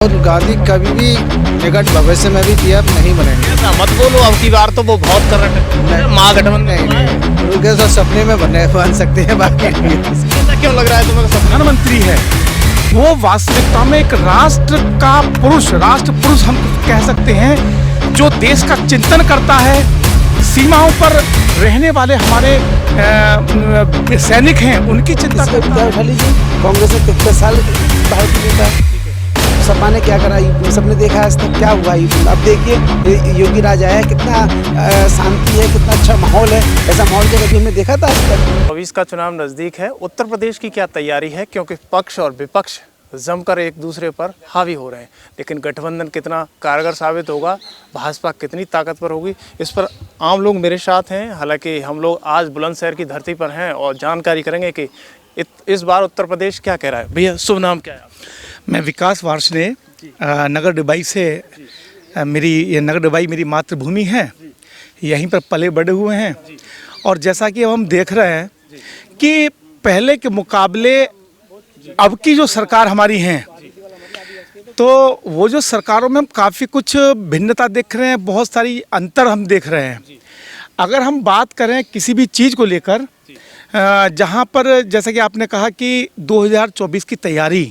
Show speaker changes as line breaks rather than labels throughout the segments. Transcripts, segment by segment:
और गांधी कभी भी निकट भविष्य में भी पीएम नहीं बनेंगे।
ऐसा मत बोलो, अब की बार तो वो बहुत करंट है। महागठबंधन
नहीं, उनके तो सपने में बन सकते हैं, बाकी
ऐसा क्यों लग रहा है तुम्हें?
प्रधानमंत्री है वो वास्तविकता में एक राष्ट्र पुरुष हम कह सकते हैं, जो देश का चिंतन करता है। सीमाओं पर रहने वाले हमारे सैनिक हैं, उनकी चिंता करता है।
कांग्रेस ने 33 साल भारत में नेता, सपा ने क्या करा, सबने देखा आज तक क्या हुआ। अब देखिए योगी राज आया, कितना शांति है, कितना अच्छा माहौल है। ऐसा माहौल जब कभी हमने देखा था आज तक।
24 का चुनाव नजदीक है। उत्तर प्रदेश की क्या तैयारी है, क्योंकि पक्ष और विपक्ष जमकर एक दूसरे पर हावी हो रहे हैं। लेकिन गठबंधन कितना कारगर साबित होगा, भाजपा कितनी ताकतवर होगी, इस पर आम लोग मेरे साथ हैं। हालांकि हम लोग आज बुलंदशहर की धरती पर हैं और जानकारी करेंगे कि इस बार उत्तर प्रदेश क्या कह रहा है। भैया शुभ नाम क्या है?
मैं विकास वार्ष्णे, नगर डिबाई से। ये नगर डिबाई मेरी मातृभूमि है, यहीं पर पले बड़े हुए हैं। और जैसा कि अब हम देख रहे हैं कि पहले के मुकाबले अब की जो सरकार हमारी है, तो वो जो सरकारों में हम काफ़ी कुछ भिन्नता देख रहे हैं, बहुत सारी अंतर हम देख रहे हैं। अगर हम बात करें किसी भी चीज़ को लेकर, जहाँ पर जैसा कि आपने कहा कि 2024 की तैयारी,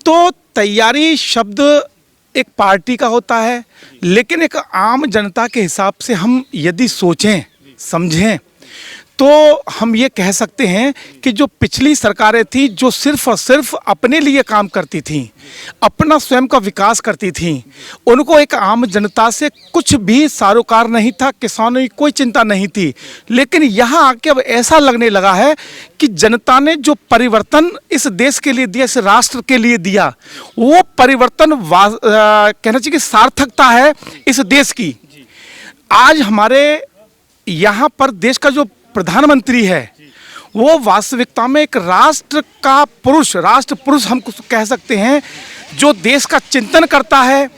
तो तैयारी शब्द एक पार्टी का होता है, लेकिन एक आम जनता के हिसाब से हम यदि सोचें समझें तो हम ये कह सकते हैं कि जो पिछली सरकारें थी, जो सिर्फ और सिर्फ अपने लिए काम करती थीं, अपना स्वयं का विकास करती थीं, उनको एक आम जनता से कुछ भी सारोकार नहीं था, किसानों की कोई चिंता नहीं थी। लेकिन यहाँ आके अब ऐसा लगने लगा है कि जनता ने जो परिवर्तन इस देश के लिए दिया, इस राष्ट्र के लिए दिया, वो परिवर्तन कहना चाहिए कि सार्थकता है इस देश की। आज हमारे यहाँ पर देश का जो प्रधानमंत्री है, वो वास्तविकता में एक राष्ट्र पुरुष हम कह सकते हैं, जो देश का चिंतन करता है।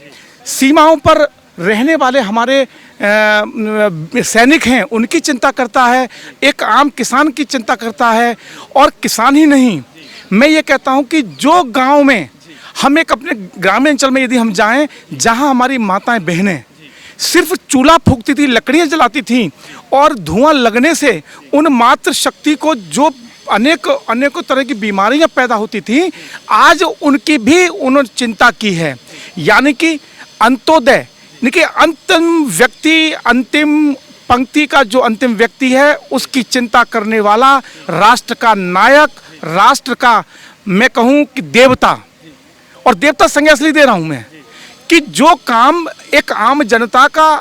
सीमाओं पर रहने वाले हमारे सैनिक हैं, उनकी चिंता करता है। एक आम किसान की चिंता करता है। और किसान ही नहीं, मैं ये कहता हूँ कि जो गांव में हम एक अपने ग्रामीण अंचल में यदि हम जाएं, जहां हमारी माताएं बहनें सिर्फ चूल्हा फूंकती थी, लकड़ियाँ जलाती थीं, और धुआं लगने से उन मातृ शक्ति को जो अनेकों तरह की बीमारियां पैदा होती थीं, आज उनकी भी उन्होंने चिंता की है। यानी कि अंत्योदय, यानी कि अंतिम पंक्ति का जो अंतिम व्यक्ति है, उसकी चिंता करने वाला राष्ट्र का नायक, राष्ट्र का मैं कहूँ कि देवता। और देवता संज्ञा इसलिए दे रहा हूँ मैं कि जो काम एक आम जनता का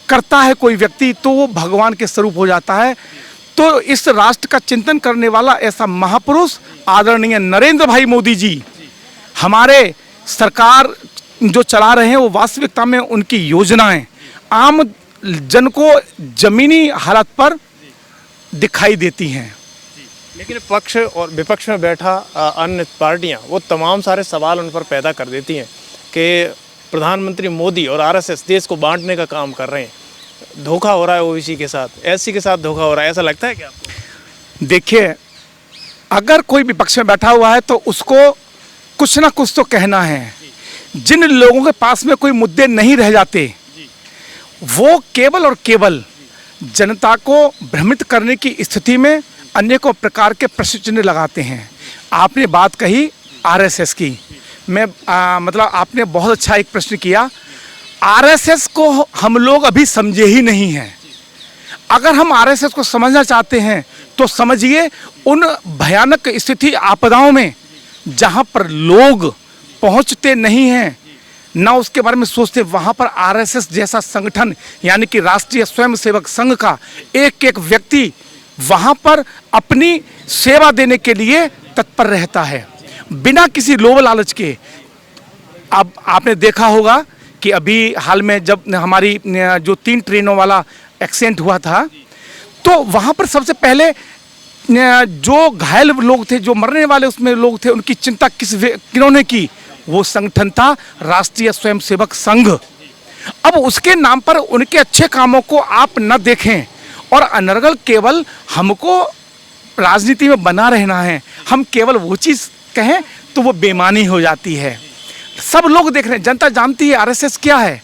करता है कोई व्यक्ति, तो वो भगवान के स्वरूप हो जाता है। तो इस राष्ट्र का चिंतन करने वाला ऐसा महापुरुष आदरणीय नरेंद्र भाई मोदी जी हमारे सरकार जो चला रहे हैं, वो वास्तविकता में उनकी योजनाएं आम जन को जमीनी हालत पर दिखाई देती हैं।
लेकिन पक्ष और विपक्ष में बैठा अन्य पार्टियां वो तमाम सारे सवाल उन पर पैदा कर देती हैं कि प्रधानमंत्री मोदी और आरएसएस देश को बांटने का काम कर रहे हैं, धोखा हो रहा है ओबीसी के साथ, एससी के साथ धोखा हो रहा है। ऐसा लगता है क्या आपको?
देखिए, अगर कोई विपक्ष में बैठा हुआ है तो उसको कुछ ना कुछ तो कहना है। जिन लोगों के पास में कोई मुद्दे नहीं रह जाते, वो केवल और केवल जनता को भ्रमित करने की स्थिति में अनेकों प्रकार के प्रश्न चिन्ह लगाते हैं। आपने बात कही आरएसएस की, मतलब आपने बहुत अच्छा एक प्रश्न किया। आरएसएस को हम लोग अभी समझे ही नहीं हैं। अगर हम आरएसएस को समझना चाहते हैं तो समझिए उन भयानक स्थिति आपदाओं में जहां पर लोग पहुंचते नहीं हैं, ना उसके बारे में सोचते, वहां पर आरएसएस जैसा संगठन, यानी कि राष्ट्रीय स्वयंसेवक संघ का एक एक व्यक्ति वहां पर अपनी सेवा देने के लिए तत्पर रहता है, बिना किसी लोभ लालच के। अब आपने देखा होगा कि अभी हाल में जब हमारी जो 3 ट्रेनों वाला एक्सीडेंट हुआ था, तो वहाँ पर सबसे पहले जो घायल लोग थे, जो मरने वाले उसमें लोग थे, उनकी चिंता किन्होंने की? वो संगठन था राष्ट्रीय स्वयंसेवक संघ। अब उसके नाम पर उनके अच्छे कामों को आप न देखें और अनर्गल केवल हमको राजनीति में बना रहना है, हम केवल वो चीज़ कहें, तो वो बेईमानी हो जाती है। सब लोग देख रहे हैं, जनता जानती है आरएसएस क्या है।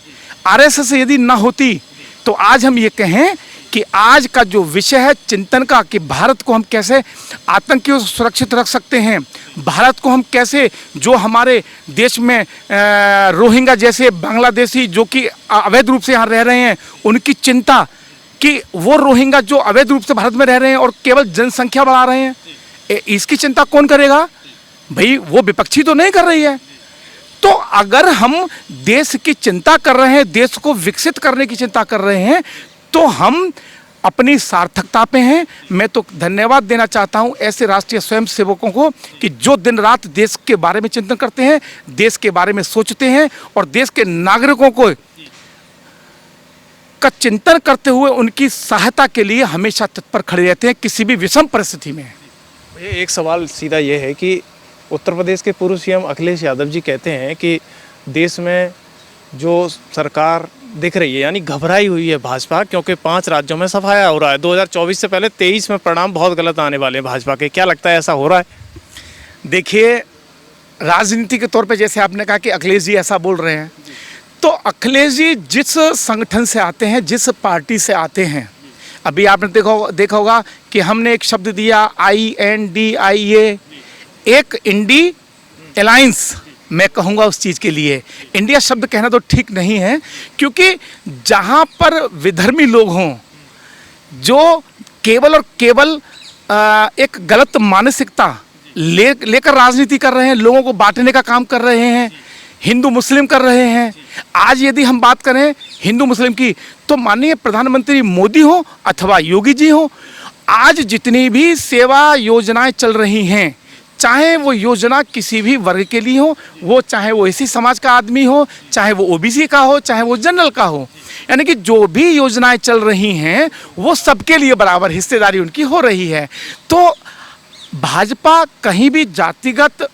आरएसएस यदि ना होती तो आज हम ये कहें कि आज का जो विषय है चिंतन का, कि भारत को हम कैसे आतंकियों से सुरक्षित रख सकते हैं, भारत को हम कैसे, जो हमारे देश में रोहिंग्या जैसे बांग्लादेशी जो कि अवैध रूप से यहाँ रह रहे हैं, उनकी चिंता कि वो रोहिंग्या जो अवैध रूप से भारत में रह रहे हैं और केवल जनसंख्या बढ़ा रहे हैं, इसकी चिंता कौन करेगा भाई? वो विपक्षी तो नहीं कर रही है। तो अगर हम देश की चिंता कर रहे हैं, देश को विकसित करने की चिंता कर रहे हैं, तो हम अपनी सार्थकता पे हैं। मैं तो धन्यवाद देना चाहता हूं ऐसे राष्ट्रीय स्वयंसेवकों को कि जो दिन रात देश के बारे में चिंतन करते हैं, देश के बारे में सोचते हैं और देश के नागरिकों को का चिंतन करते हुए उनकी सहायता के लिए हमेशा तत्पर खड़े रहते हैं किसी भी विषम परिस्थिति में।
ये एक सवाल सीधा ये है कि उत्तर प्रदेश के पूर्व सीएम अखिलेश यादव जी कहते हैं कि देश में जो सरकार दिख रही है यानी घबराई हुई है भाजपा, क्योंकि 5 राज्यों में सफाया हो रहा है। 2024 से पहले 23 में परिणाम बहुत गलत आने वाले हैं भाजपा के। क्या लगता है ऐसा हो रहा है?
देखिए, राजनीति के तौर पे जैसे आपने कहा कि अखिलेश जी ऐसा बोल रहे हैं, तो अखिलेश जी जिस संगठन से आते हैं, जिस पार्टी से आते हैं, अभी आपने देखा होगा कि हमने एक शब्द दिया INDIA, एक इंडी अलायंस, मैं कहूँगा उस चीज़ के लिए इंडिया शब्द कहना तो ठीक नहीं है, क्योंकि जहाँ पर विधर्मी लोग हों जो केवल और केवल एक गलत मानसिकता लेकर राजनीति कर रहे हैं, लोगों को बांटने का काम कर रहे हैं, हिंदू मुस्लिम कर रहे हैं। आज यदि हम बात करें हिंदू मुस्लिम की, तो माननीय प्रधानमंत्री मोदी हो अथवा योगी जी हो, आज जितनी भी सेवा योजनाएं चल रही हैं, चाहे वो योजना किसी भी वर्ग के लिए हो, वो चाहे वो इसी समाज का आदमी हो, चाहे वो ओबीसी का हो, चाहे वो जनरल का हो, यानी कि जो भी योजनाएं चल रही हैं वो सबके लिए बराबर हिस्सेदारी उनकी हो रही है। तो भाजपा कहीं भी जातिगत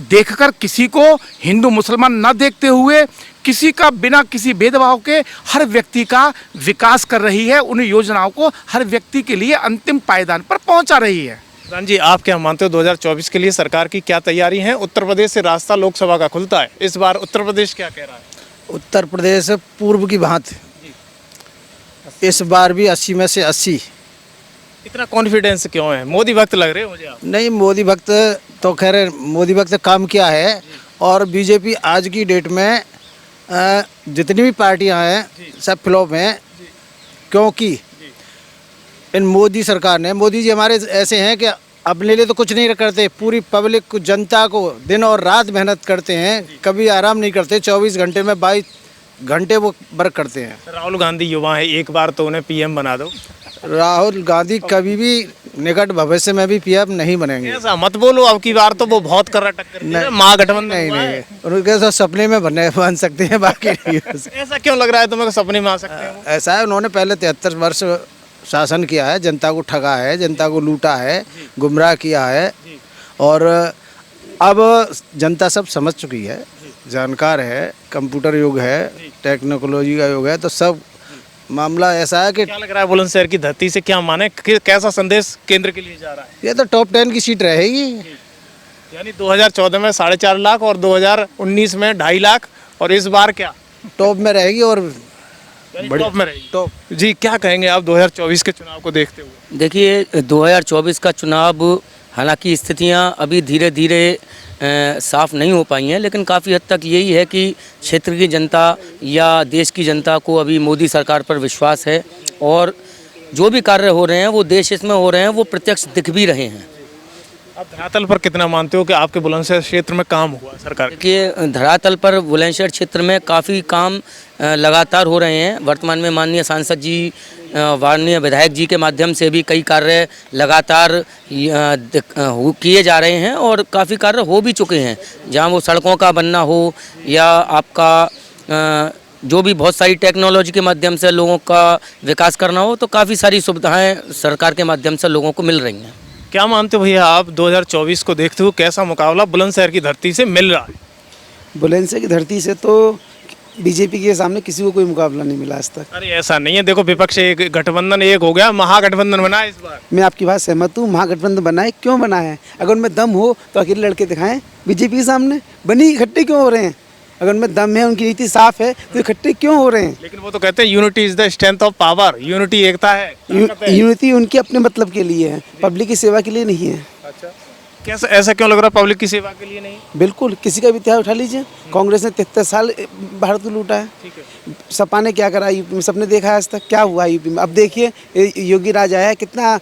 देखकर किसी को हिंदू मुसलमान न देखते हुए किसी का बिना किसी भेदभाव के हर व्यक्ति का विकास कर रही है, उन योजनाओं को हर व्यक्ति के लिए अंतिम पायदान पर पहुंचा रही है।
प्रधान जी, आप क्या मानते हो 2024 के लिए सरकार की क्या तैयारी है? उत्तर प्रदेश से रास्ता लोकसभा का खुलता है, इस बार उत्तर प्रदेश क्या कह रहा है?
उत्तर प्रदेश पूर्व की भांति इस बार भी 80 में से 80।
इतना कॉन्फिडेंस क्यों है? मोदी भक्त लग रहे हो मुझे आप।
नहीं, मोदी भक्त तो खैर मोदी भक्त काम किया है, और बीजेपी आज की डेट में जितनी भी पार्टियां हैं सब फ्लॉप हैं, क्योंकि इन मोदी सरकार ने, मोदी जी हमारे ऐसे हैं कि अपने लिए तो कुछ नहीं करते, पूरी पब्लिक को, जनता को दिन और रात मेहनत करते हैं, कभी आराम नहीं करते, 24 घंटे में 22 घंटे वो वर्क करते हैं।
राहुल गांधी युवा है, एक बार तो उन्हें पीएम बना दो।
राहुल गांधी कभी भी निकट भविष्य में भी पीएम नहीं बनेंगे।
ऐसा मत बोलो, अब की बार तो वो बहुत कर रहा टक्कर, महागठबंधन
नहीं नहीं, उनके साथ सपने में बन सकते हैं, बाकी नहीं।
ऐसा क्यों लग रहा है तुम्हें सपने में आ सकते हैं?
ऐसा है, उन्होंने पहले 73 वर्ष शासन किया है, जनता को ठगा है, जनता को लूटा है, गुमराह किया है, और अब जनता सब समझ चुकी है, जानकार है, कंप्यूटर युग है, टेक्नोलॉजी का युग है, तो सब मामला ऐसा है कि
क्या लग रहा है बुलंदशहर की धरती से क्या माने, कैसा संदेश केंद्र के लिए जा रहा है?
ये तो टॉप 10 की सीट रहेगी।
यानी 2014 में 4.5 लाख और 2019 में 2.5 लाख, और इस बार क्या
टॉप में रहेगी, और
टॉप में रहेगी।
टॉप।
जी, क्या कहेंगे आप 2024 के चुनाव को देखते हुए?
देखिए, 2024 का चुनाव, हालांकि स्थितियां अभी धीरे धीरे साफ नहीं हो पाई हैं, लेकिन काफ़ी हद तक यही है कि क्षेत्र की जनता या देश की जनता को अभी मोदी सरकार पर विश्वास है, और जो भी कार्य हो रहे हैं वो देश हित में हो रहे हैं, वो प्रत्यक्ष दिख भी रहे हैं।
आप धरातल पर कितना मानते हो कि आपके बुलंदशहर क्षेत्र में काम हुआ सरकार?
देखिए, धरातल पर बुलंदशहर क्षेत्र में काफ़ी काम लगातार हो रहे हैं। वर्तमान में माननीय सांसद जी, माननीय विधायक जी के माध्यम से भी कई कार्य लगातार किए जा रहे हैं, और काफ़ी कार्य हो भी चुके हैं, जहां वो सड़कों का बनना हो या आपका जो भी बहुत सारी टेक्नोलॉजी के माध्यम से लोगों का विकास करना हो, तो काफ़ी सारी सुविधाएं सरकार के माध्यम से लोगों को मिल रही हैं।
क्या मानते हो भैया आप 2024 को देखते हुए कैसा मुकाबला बुलंदशहर की धरती से मिल रहा है?
बुलंदशहर की धरती से तो बीजेपी के सामने किसी को कोई मुकाबला नहीं मिला आज तक।
अरे ऐसा नहीं है, देखो विपक्ष एक, गठबंधन एक हो गया, महागठबंधन बना है इस बार।
मैं आपकी बात सहमत हूँ, महागठबंधन बनाए, क्यों बना है? अगर उनमें दम हो तो अकेले लड़के दिखाएं बीजेपी के सामने, बनी इकट्ठे क्यों हो रहे हैं? अगर उनमें दम है, उनकी नीति साफ है, तो इकट्ठे क्यों हो रहे हैं?
लेकिन वो तो कहते हैं unity is the strength of power, unity एकता है, ताकत है।
यूनिटी उनके अपने मतलब के लिए है, पब्लिक की सेवा के लिए नहीं है।
अच्छा, कैसा ऐसा क्यों लग रहा है पब्लिक की सेवा के लिए नहीं?
बिल्कुल, किसी का भी इतिहास उठा लीजिए, कांग्रेस ने 73 साल भारत को लूटा है।
ठीक है।
सपा ने क्या करा यूपी में, सबने देखा है आज तक क्या हुआ यूपी में। अब देखिए योगी राज आया है, कितना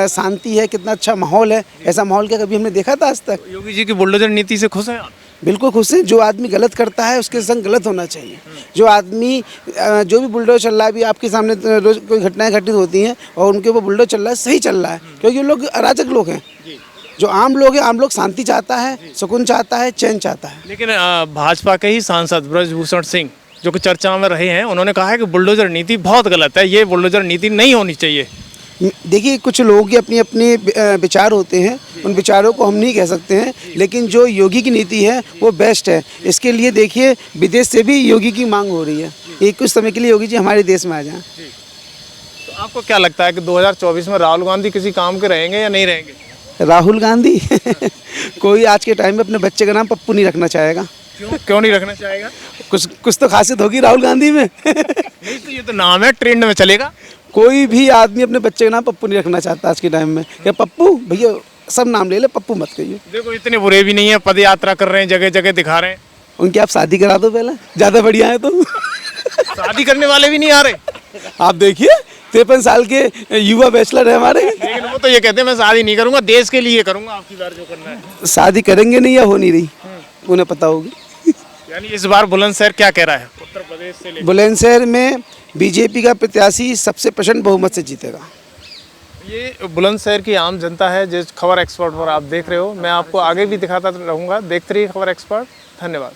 शांति है, कितना अच्छा माहौल है। ऐसा माहौल क्या कभी हमने देखा था आज तक?
योगी जी की बुलडोजर नीति से खुश हैं आप?
बिल्कुल खुश हैं। जो आदमी गलत करता है उसके संग गलत होना चाहिए। जो आदमी जो भी बुलडोजर चल रहा है, अभी आपके सामने रोज कोई घटनाएं घटित होती हैं और उनके ऊपर बुलडोजर चल रहा है, सही चल रहा है, क्योंकि लोग अराजक लोग हैं। जो आम लोग हैं, आम लोग शांति चाहता है, सुकून चाहता है, चैन चाहता है।
लेकिन भाजपा के ही सांसद ब्रजभूषण सिंह जो कि चर्चा में रहे हैं, उन्होंने कहा है कि बुलडोजर नीति बहुत गलत है, ये बुलडोजर नीति नहीं होनी चाहिए।
देखिए, कुछ लोगों के अपने अपने विचार होते हैं, उन विचारों को हम नहीं कह सकते हैं, लेकिन जो योगी की नीति है वो बेस्ट है। इसके लिए देखिए विदेश से भी योगी की मांग हो रही है, एक कुछ समय के लिए योगी जी हमारे देश में आ जाएं।
तो आपको क्या लगता है कि 2024 में राहुल गांधी किसी काम के रहेंगे या नहीं रहेंगे?
राहुल गांधी कोई आज के टाइम में अपने बच्चे का नाम पप्पू नहीं रखना चाहेगा।
क्यों नहीं रखना चाहेगा?
कुछ तो खासियत होगी राहुल गांधी में।
नहीं तो ये तो नाम है, ट्रेंड में चलेगा।
कोई भी आदमी अपने बच्चे का नाम पप्पू नहीं रखना चाहता आज के टाइम में। क्या पप्पू भैया, सब नाम ले ले, पप्पू मत कहिए।
देखो इतने बुरे भी नहीं है, पद यात्रा कर रहे हैं, जगह जगह दिखा रहे हैं।
उनकी आप शादी करा दो पहले, ज़्यादा बढ़िया है तो।
शादी करने वाले भी नहीं आ रहे।
आप देखिए 53 साल के युवा बैचलर है हमारे।
लेकिन वो तो ये कहते हैं मैं शादी नहीं करूंगा, देश के लिए करूंगा, आपकी बार जो करना है।
शादी करेंगे नहीं या हो नहीं रही, उन्हें पता होगी।
यानी इस बार बुलंदशहर क्या कह रहा है? उत्तर प्रदेश से लेकर
बुलंदशहर में बीजेपी का प्रत्याशी सबसे प्रचंड बहुमत से जीतेगा।
ये बुलंदशहर की आम जनता है जिस खबर एक्सपर्ट पर आप देख रहे हो। मैं आपको आगे भी दिखाता रहूँगा। देखते रहिए खबर एक्सपर्ट। धन्यवाद।